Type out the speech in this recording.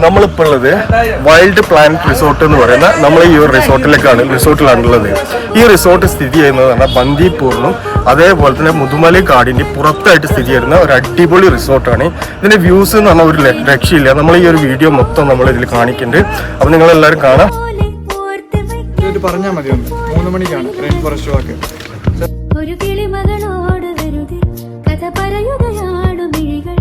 നമ്മളിപ്പോൾ ഉള്ളത് wild planet resort എന്ന് പറയുന്ന നമ്മൾ ഈ ഒരു റിസോർട്ടിലാണുള്ളത്. ഈ റിസോർട്ട് സ്ഥിതി ചെയ്യുന്നത് പറഞ്ഞാൽ ബന്ദിപ്പൂറിനും അതേപോലെ തന്നെ മുതുമലൈ കാടിന്റെ പുറത്തായിട്ട് സ്ഥിതി ചെയ്യുന്ന ഒരു അടിപൊളി റിസോർട്ടാണ്. ഇതിന്റെ വ്യൂസ് എന്ന് പറഞ്ഞാൽ ഒരു രക്ഷയില്ല. നമ്മൾ ഈ ഒരു വീഡിയോ മൊത്തം നമ്മൾ ഇതിൽ കാണിക്കുന്നുണ്ട്. അപ്പൊ നിങ്ങൾ എല്ലാവരും കാണാം. പറഞ്ഞാൽ മതി, 3 മണിക്കാണ് റെയിൻ ഫോറസ്റ്റ് വാക്ക്. ഒരു കിളിമകളോട് വെറുതെ കഥ പറയുകയാണു മിഴികൾ.